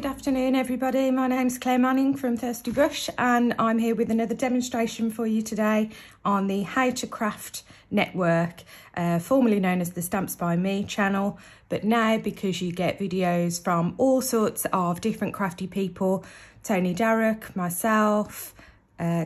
Good afternoon everybody, my name's Claire Manning from Thirsty Brush and I'm here with another demonstration for you today on the How to Craft network, formerly known as the Stamps by Me channel, but now because you get videos from all sorts of different crafty people, Tony Darroch, myself,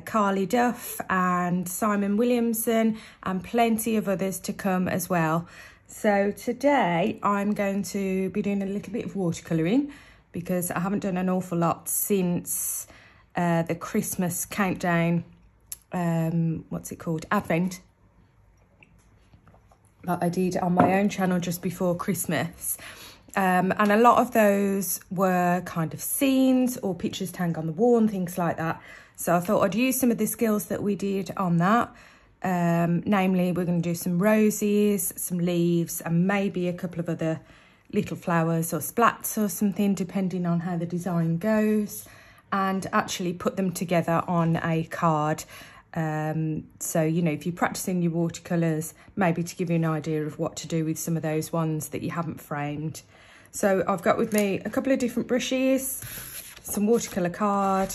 Carly Duff and Simon Williamson and plenty of others to come as well. So today I'm going to be doing a little bit of watercolouring because I haven't done an awful lot since the Christmas countdown, what's it called, Advent, that I did on my own channel just before Christmas. And a lot of those were kind of scenes or pictures to hang on the wall and things like that. So I thought I'd use some of the skills that we did on that. Namely, we're going to do some roses, some leaves, and maybe a couple of other little flowers or splats or something, depending on how the design goes, and actually put them together on a card. So, you know, if you're practicing your watercolours, maybe to give you an idea of what to do with some of those ones that you haven't framed. So I've got with me a couple of different brushes, some watercolour card,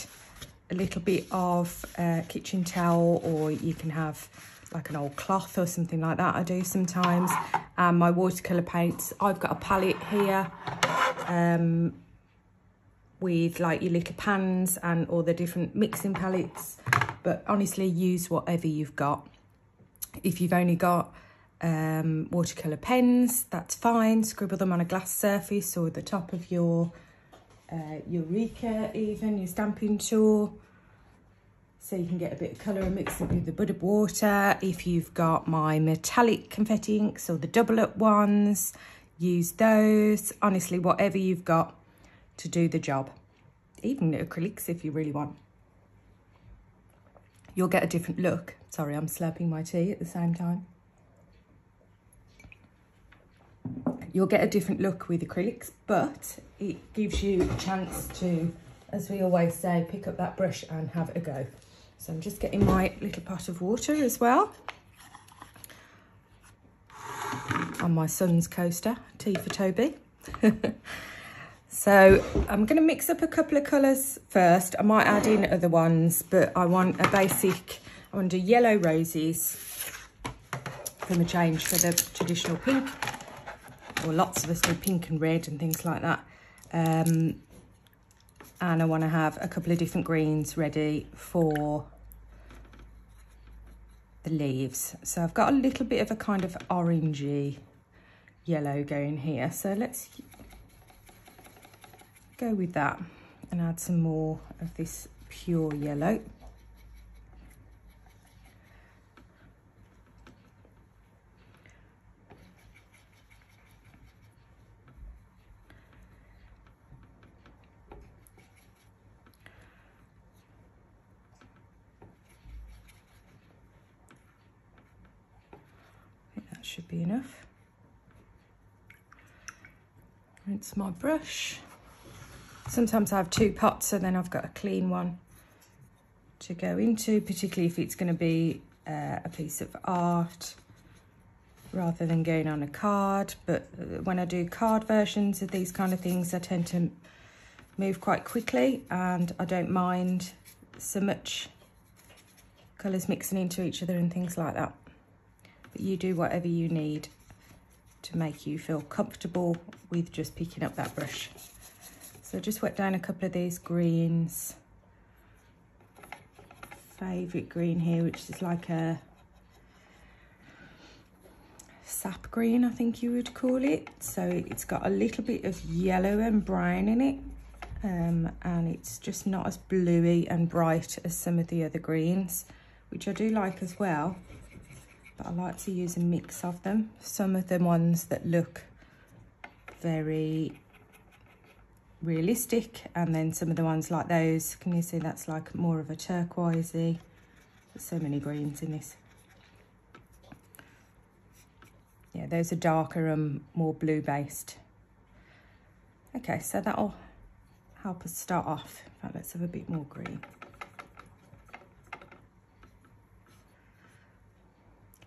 a little bit of kitchen towel, or you can have like an old cloth or something like that. I do sometimes. And my watercolour paints. I've got a palette here with like your little pans and all the different mixing palettes. But honestly, use whatever you've got. If you've only got watercolour pens, that's fine. Scribble them on a glass surface or the top of your Eureka, even your stamping tool, so you can get a bit of colour and mix it with the bud of water. If you've got my metallic confetti inks or the double up ones, use those. Honestly, whatever you've got to do the job. Even acrylics if you really want. You'll get a different look. Sorry, I'm slurping my tea at the same time. You'll get a different look with acrylics, but it gives you a chance to, as we always say, pick up that brush and have a go. So I'm just getting my little pot of water as well on my son's coaster, tea for Toby. So I'm going to mix up a couple of colours first. I might add in other ones, but I want a basic, I want to do yellow roses from a change for the traditional pink. Or lots of us do pink and red and things like that. And I want to have a couple of different greens ready for the leaves. So I've got a little bit of a kind of orangey yellow going here. So let's go with that and add some more of this pure yellow. Should be enough. Rinse my brush. Sometimes I have two pots, so then I've got a clean one to go into, particularly if it's going to be a piece of art rather than going on a card. But when I do card versions of these kind of things, I tend to move quite quickly and I don't mind so much colours mixing into each other and things like that. But you do whatever you need to make you feel comfortable with just picking up that brush. So just wet down a couple of these greens. Favourite green here, which is like a sap green, I think you would call it. So it's got a little bit of yellow and brown in it. And it's just not as bluey and bright as some of the other greens, which I do like as well. But I like to use a mix of them. Some of the ones that look very realistic, and then some of the ones like those, can you see that's like more of a turquoisey. There's so many greens in this. Yeah, those are darker and more blue based. Okay, so that'll help us start off. In fact, let's have a bit more green.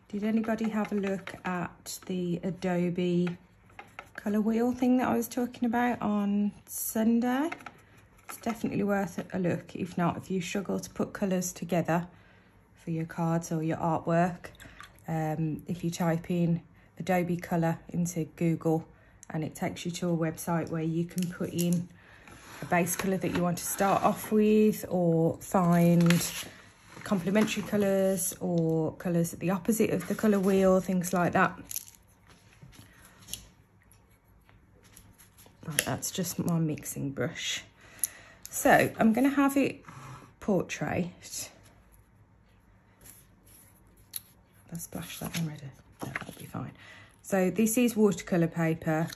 Did anybody have a look at the Adobe colour wheel thing that I was talking about on Sunday. It's definitely worth a look. If not, if you struggle to put colours together for your cards or your artwork, if you type in Adobe Colour into Google, and it takes you to a website where you can put in a base colour that you want to start off with, or find complementary colours or colours at the opposite of the colour wheel, things like that. Right, that's just my mixing brush. So I'm going to have it portrait. I'll splash that already. No, that'll be fine. So this is watercolour paper.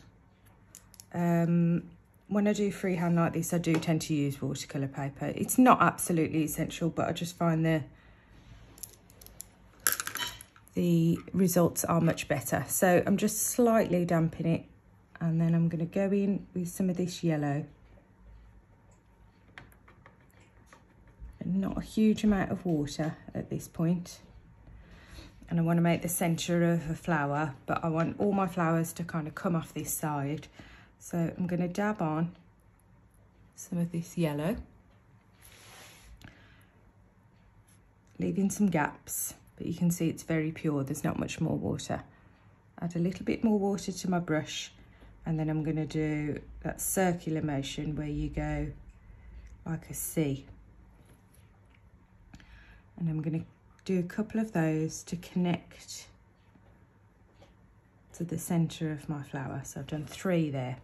When I do freehand like this, I do tend to use watercolour paper. It's not absolutely essential, but I just find the results are much better. So I'm just slightly damping it, and then I'm going to go in with some of this yellow. And not a huge amount of water at this point. And I want to make the centre of a flower, but I want all my flowers to kind of come off this side. So I'm going to dab on some of this yellow, leaving some gaps, but you can see it's very pure. There's not much more water. Add a little bit more water to my brush, and then I'm going to do that circular motion where you go like a C. And I'm going to do a couple of those to connect to the centre of my flower. So I've done 3 there.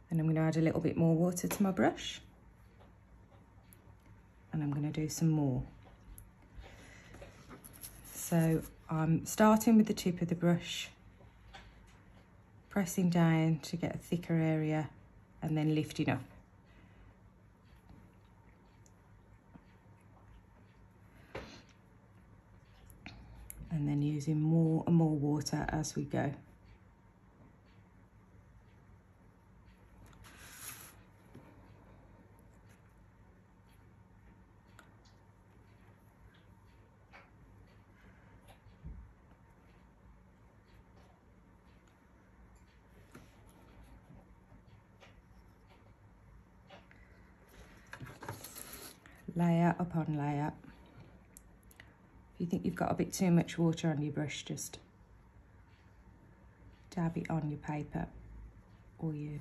And I'm going to add a little bit more water to my brush. And I'm going to do some more. So I'm starting with the tip of the brush, pressing down to get a thicker area, and then lifting up. And then using more and more water as we go. Layer upon layer. If you think you've got a bit too much water on your brush, just dab it on your paper or your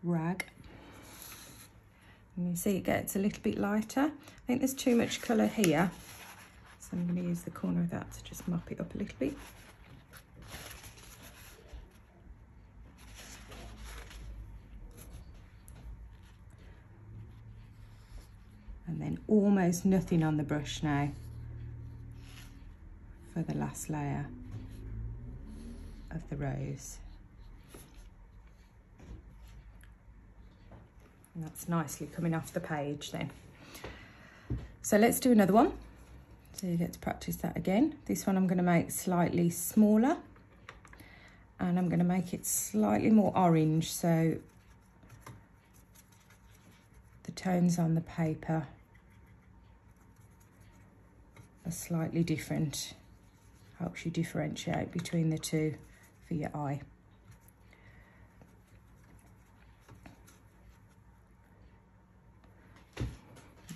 rag. And you see it gets a little bit lighter. I think there's too much colour here, so I'm going to use the corner of that to just mop it up a little bit. And then almost nothing on the brush now for the last layer of the rose. And that's nicely coming off the page then. So let's do another one. So you get to practice that again. This one I'm going to make slightly smaller, and I'm going to make it slightly more orange, so the tones on the paper are slightly different. Helps you differentiate between the two for your eye.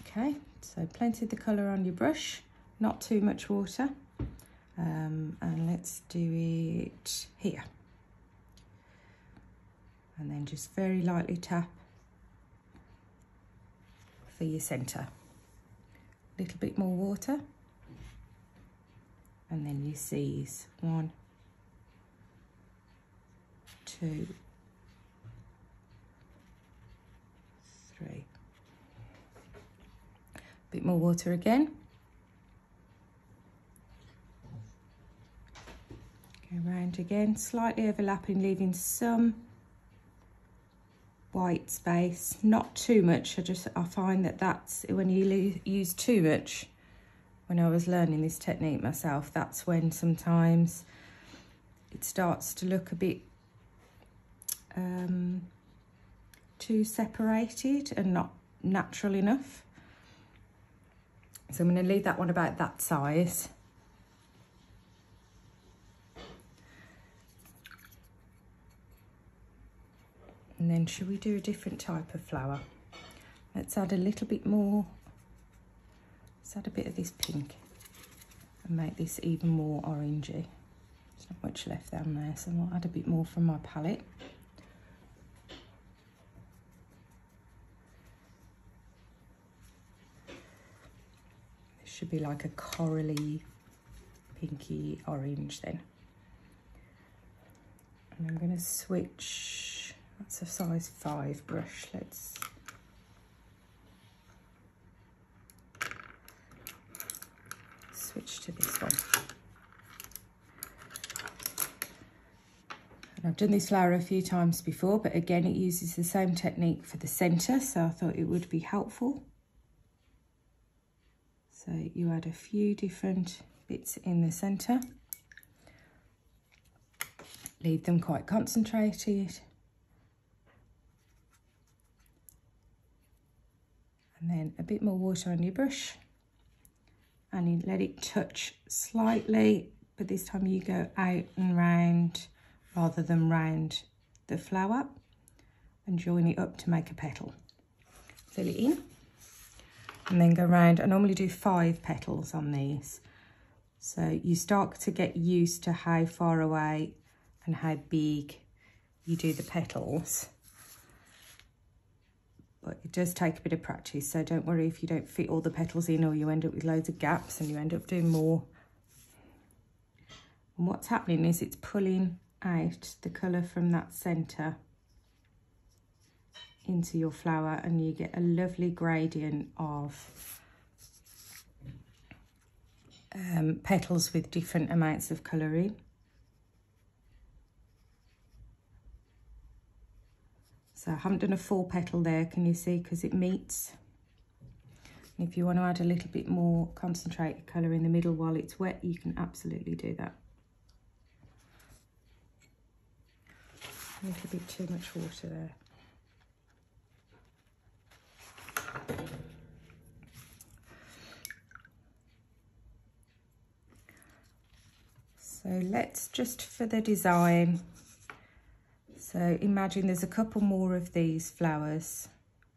Okay, so plenty of the colour on your brush, not too much water, and let's do it here. And then just very lightly tap for your centre. A little bit more water, and then your C's. 1, 2, 3. Bit more water again. Go around again, slightly overlapping, leaving some white space, not too much. I find that that's when you use too much. When I was learning this technique myself, that's when sometimes it starts to look a bit too separated and not natural enough. So I'm going to leave that one about that size. And then should we do a different type of flower? Let's add a little bit more. Let's add a bit of this pink and make this even more orangey. There's not much left down there, so I'll add a bit more from my palette. This should be like a corally, pinky orange then. And I'm going to switch, that's a size 5 brush. Let's switch to this one. And I've done this flower a few times before, but again, it uses the same technique for the center, so I thought it would be helpful. So you add a few different bits in the center. Leave them quite concentrated. And then a bit more water on your brush. And you let it touch slightly, but this time you go out and round rather than round the flower, and join it up to make a petal. Fill it in and then go round. I normally do 5 petals on these. So you start to get used to how far away and how big you do the petals. But it does take a bit of practice, so don't worry if you don't fit all the petals in or you end up with loads of gaps and you end up doing more. And what's happening is it's pulling out the colour from that centre into your flower, and you get a lovely gradient of petals with different amounts of colour in. So I haven't done a full petal there, can you see, because it meets. And if you want to add a little bit more concentrated colour in the middle while it's wet, you can absolutely do that. A little bit too much water there. So let's just, for the design, so imagine there's a couple more of these flowers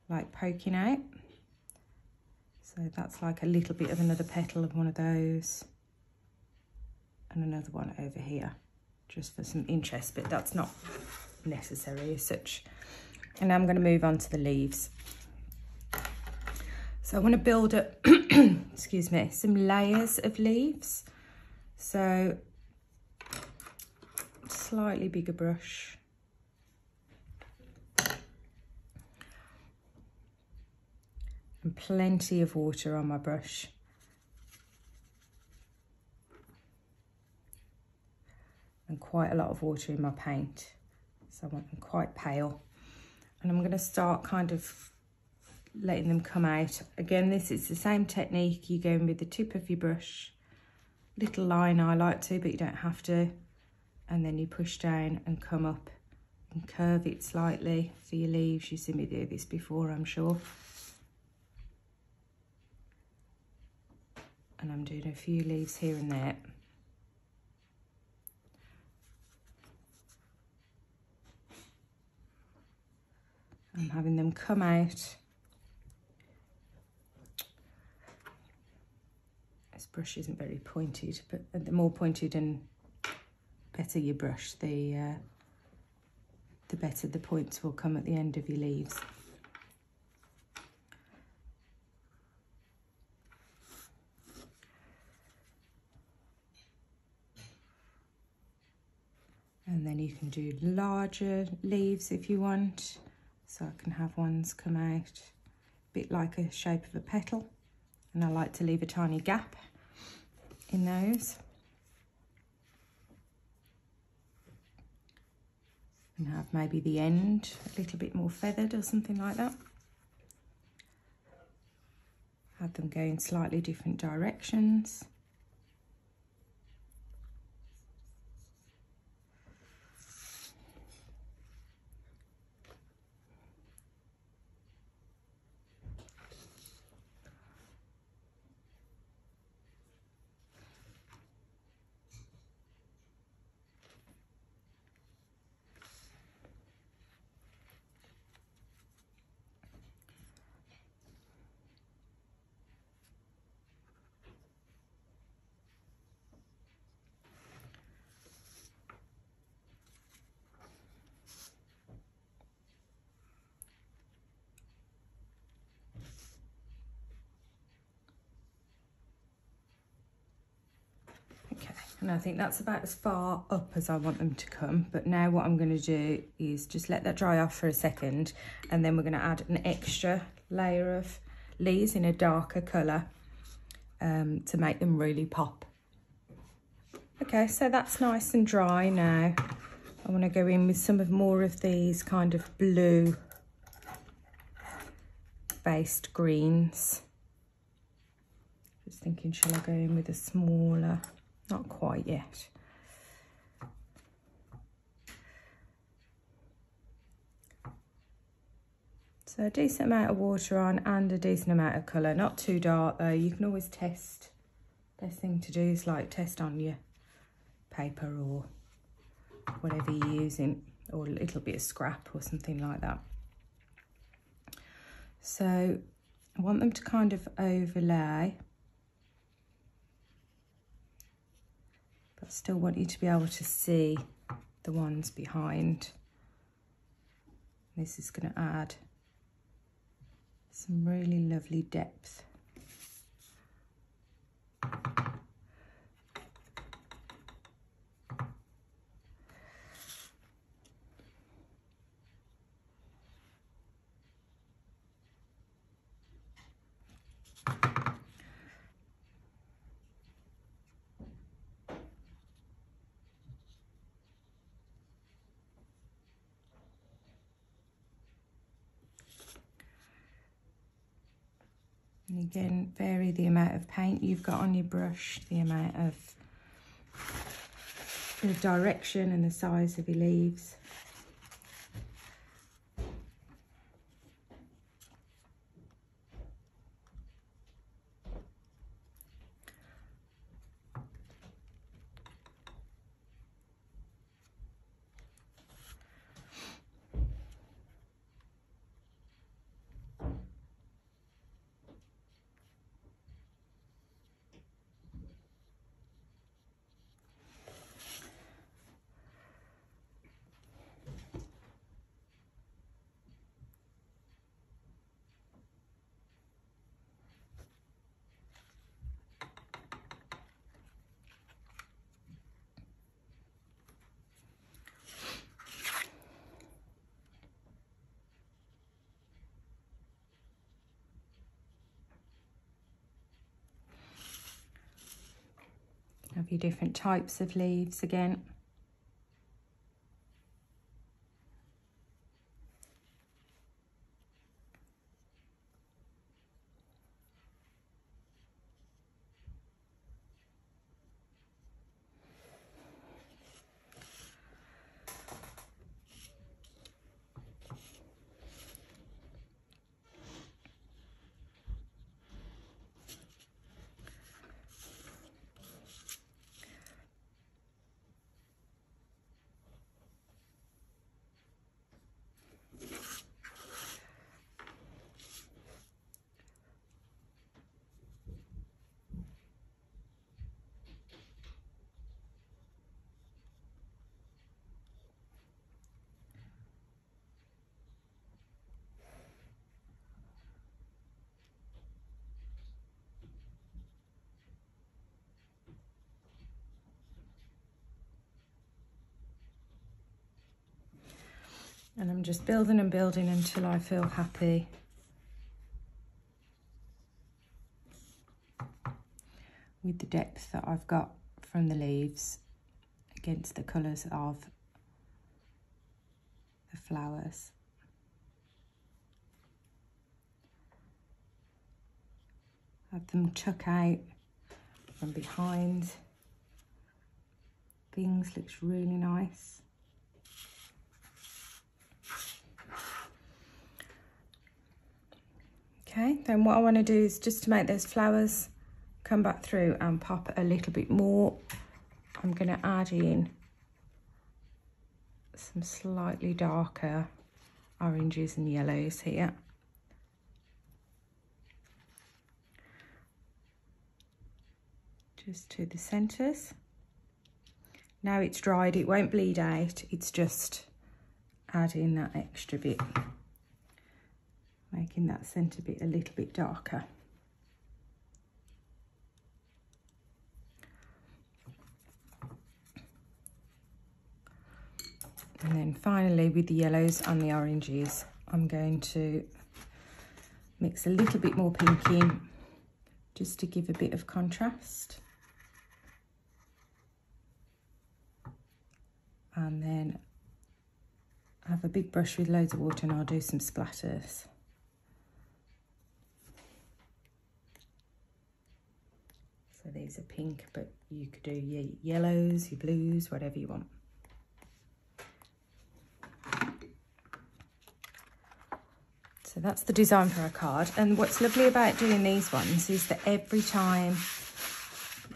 like poking out. So that's like a little bit of another petal of one of those, and another one over here, just for some interest, but that's not necessary as such. And now I'm going to move on to the leaves. So I want to build up, excuse me, some layers of leaves. So slightly bigger brush. And plenty of water on my brush. And quite a lot of water in my paint. So I want them quite pale. And I'm going to start kind of letting them come out. Again, this is the same technique. You go in with the tip of your brush. Little line I like to, but you don't have to. And then you push down and come up and curve it slightly for your leaves. You've seen me do this before, I'm sure. And I'm doing a few leaves here and there. I'm having them come out. This brush isn't very pointed, but the more pointed and better your brush, the better the points will come at the end of your leaves. And then you can do larger leaves if you want. So I can have ones come out a bit like a shape of a petal. And I like to leave a tiny gap in those. And have maybe the end a little bit more feathered or something like that. Have them go in slightly different directions. And I think that's about as far up as I want them to come. But now what I'm going to do is just let that dry off for a second, and then we're going to add an extra layer of leaves in a darker colour to make them really pop. Okay, so that's nice and dry now. I want to go in with some more of these kind of blue based greens. Just thinking, shall I go in with a smaller? Not quite yet. So a decent amount of water on and a decent amount of colour. Not too dark though. You can always test. Best thing to do is like test on your paper or whatever you're using, or a little bit of scrap or something like that. So I want them to kind of overlay, but still want you to be able to see the ones behind. This is going to add some really lovely depth. And again, vary the amount of paint you've got on your brush, the amount of the direction and the size of your leaves. Have your different types of leaves again. And I'm just building and building until I feel happy with the depth that I've got from the leaves against the colours of the flowers. Have them tuck out from behind. Things looks really nice. Okay, then what I want to do is just to make those flowers come back through and pop a little bit more, I'm going to add in some slightly darker oranges and yellows here. Just to the centres. Now it's dried, it won't bleed out, it's just adding that extra bit, making that centre bit a little bit darker. And then finally with the yellows and the oranges, I'm going to mix a little bit more pink in just to give a bit of contrast. And then I have a big brush with loads of water and I'll do some splatters. So these are pink, but you could do your yellows, your blues, whatever you want. So that's the design for our card. And what's lovely about doing these ones is that every time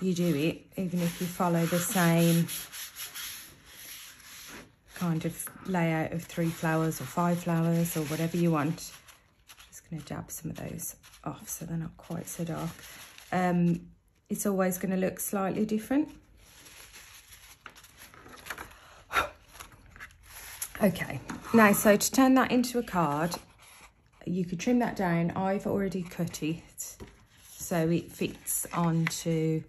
you do it, even if you follow the same kind of layout of 3 flowers or 5 flowers or whatever you want, I'm just going to dab some of those off so they're not quite so dark. It's always going to look slightly different. Okay, now so to turn that into a card, you could trim that down. I've already cut it so it fits onto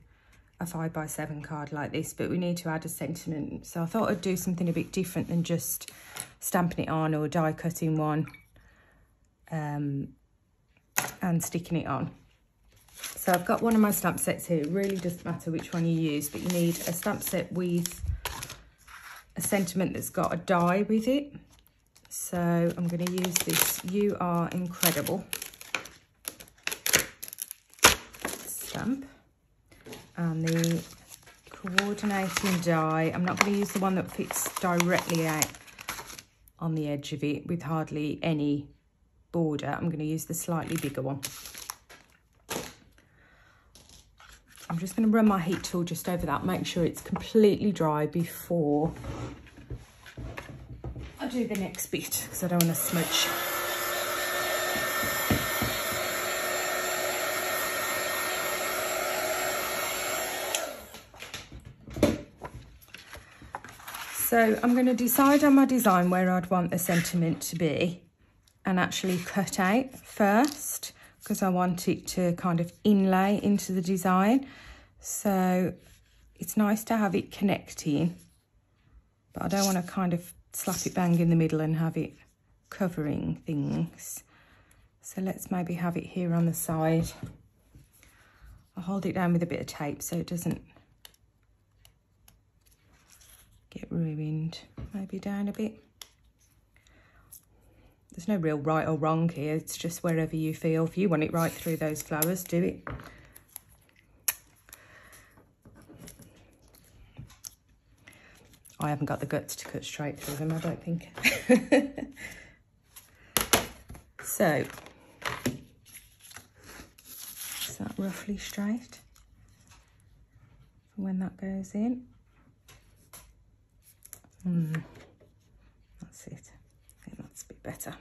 a 5x7 card like this, but we need to add a sentiment. So I thought I'd do something a bit different than just stamping it on or die cutting one and sticking it on. So I've got one of my stamp sets here. It really doesn't matter which one you use, but you need a stamp set with a sentiment that's got a die with it. So I'm going to use this You Are Incredible stamp and the coordinating die. I'm not going to use the one that fits directly out on the edge of it with hardly any border. I'm going to use the slightly bigger one. I'm just going to run my heat tool just over that, make sure it's completely dry before I do the next bit, because I don't want to smudge. So I'm going to decide on my design where I'd want the sentiment to be and actually cut out first, because I want it to kind of inlay into the design. So it's nice to have it connecting, but I don't want to kind of slap it bang in the middle and have it covering things. So let's maybe have it here on the side. I'll hold it down with a bit of tape so it doesn't get ruined. Maybe down a bit. There's no real right or wrong here, it's just wherever you feel. If you want it right through those flowers, do it. I haven't got the guts to cut straight through them, I don't think. So, is that roughly straight for when that goes in? That's it. I think that's a bit better.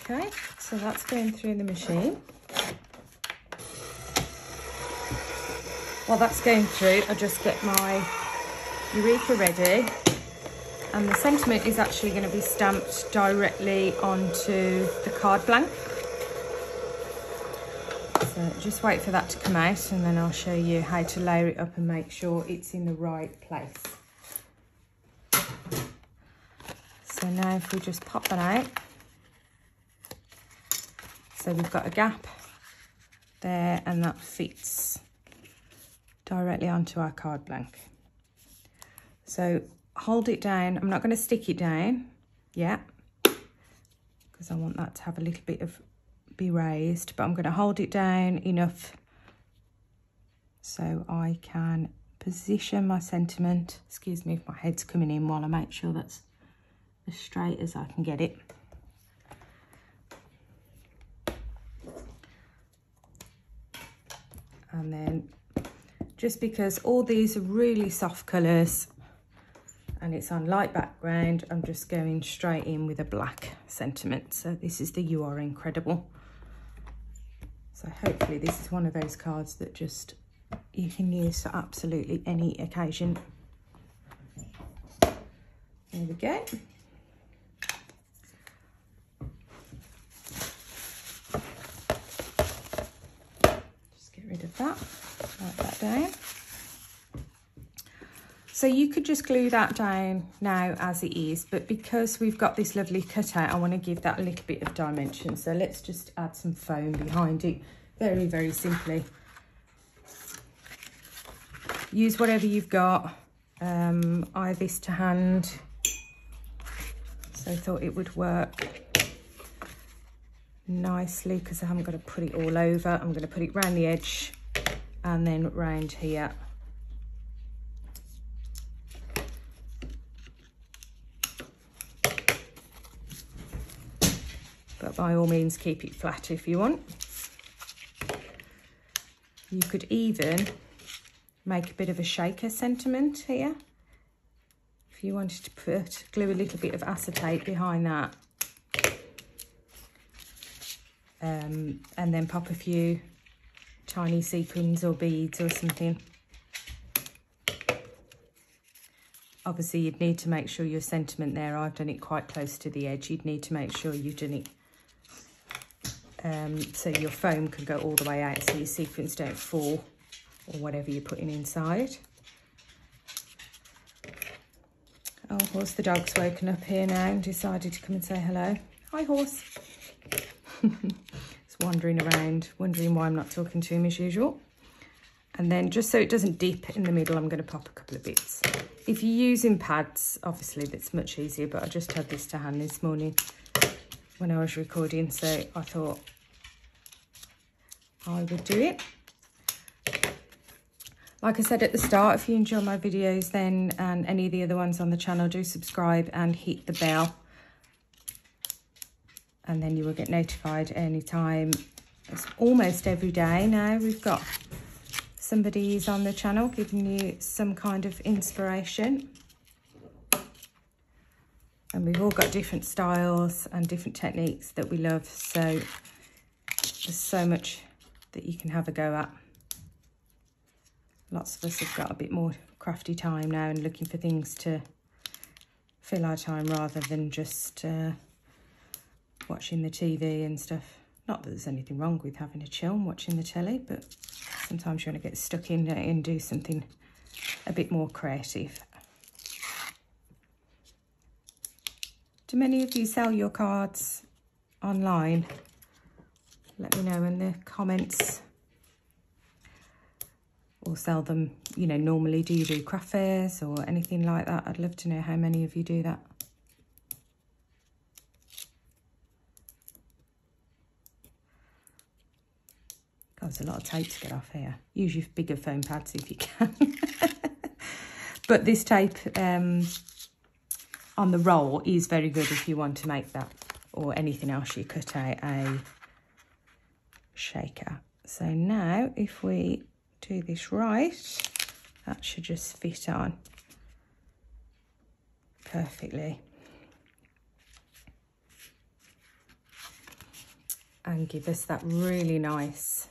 Okay, so that's going through the machine. While that's going through, I just get my Eureka ready, and the sentiment is actually going to be stamped directly onto the card blank. So just wait for that to come out and then I'll show you how to layer it up and make sure it's in the right place. So now if we just pop that out, so we've got a gap there and that fits directly onto our card blank. So hold it down. I'm not going to stick it down yet because I want that to have a little bit of be raised, but I'm going to hold it down enough so I can position my sentiment. Excuse me if my head's coming in while I make sure that's as straight as I can get it. And then just because all these are really soft colours and it's on light background, I'm just going straight in with a black sentiment. So this is the You Are Incredible. So hopefully this is one of those cards that just you can use for absolutely any occasion. There we go. Just get rid of that, write that down. So you could just glue that down now as it is, but because we've got this lovely cutout, I want to give that a little bit of dimension. So let's just add some foam behind it, very, very simply. Use whatever you've got. I have this to hand, so I thought it would work nicely because I haven't got to put it all over. I'm going to put it round the edge and then round here. But by all means, keep it flat if you want. You could even make a bit of a shaker sentiment here. If you wanted to glue a little bit of acetate behind that. And then pop a few tiny sequins or beads or something. Obviously, you'd need to make sure your sentiment there, I've done it quite close to the edge. You'd need to make sure you've done it so your foam can go all the way out so your sequins don't fall, or whatever you're putting inside. Oh, Horse the dog's woken up here now and decided to come and say hello. Hi, Horse. It's wandering around, wondering why I'm not talking to him as usual. And then just so it doesn't dip in the middle, I'm going to pop a couple of bits. If you're using pads, obviously that's much easier, but I just had this to hand this morning when I was recording, so I thought I would do it. Like I said at the start, if you enjoy my videos then, and any of the other ones on the channel, do subscribe and hit the bell. And then you will get notified anytime. It's almost every day now. We've got somebody's on the channel giving you some kind of inspiration. And we've all got different styles and different techniques that we love. So there's so much that you can have a go at. Lots of us have got a bit more crafty time now and looking for things to fill our time rather than just watching the TV and stuff. Not that there's anything wrong with having a chill and watching the telly, but sometimes you want to get stuck in and do something a bit more creative. Do many of you sell your cards online? Let me know in the comments. Or sell them, you know, normally. Do you do craft fairs or anything like that? I'd love to know how many of you do that. God, there's a lot of tape to get off here. Use your bigger foam pads if you can. But this tape on the roll is very good if you want to make that or anything else you cut out a shaker. So now if we do this right, that should just fit on perfectly and give us that really nice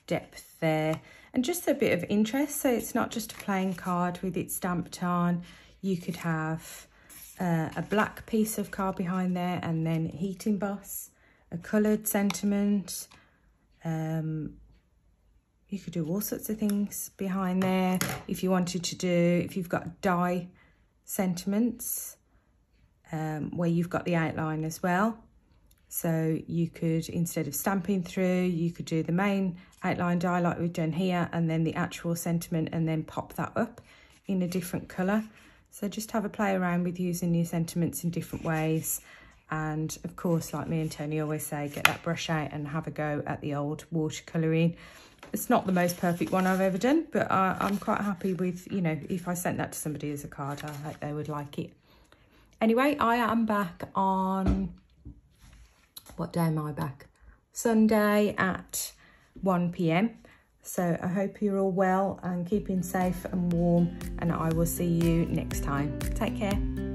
depth there and just a bit of interest. So it's not just a plain card with it stamped on. You could have a black piece of card behind there and then heat emboss, a coloured sentiment. You could do all sorts of things behind there. If you wanted to do, if you've got die sentiments where you've got the outline as well. So you could, instead of stamping through, you could do the main outline die like we've done here and then the actual sentiment and then pop that up in a different colour. So just have a play around with using your sentiments in different ways. And of course, like me and Tony always say, get that brush out and have a go at the old watercolouring. It's not the most perfect one I've ever done, but I'm quite happy with, you know, if I sent that to somebody as a card, I hope they would like it. Anyway, I am back on, what day am I back? Sunday at 1 PM. So I hope you're all well and keeping safe and warm, and I will see you next time. Take care.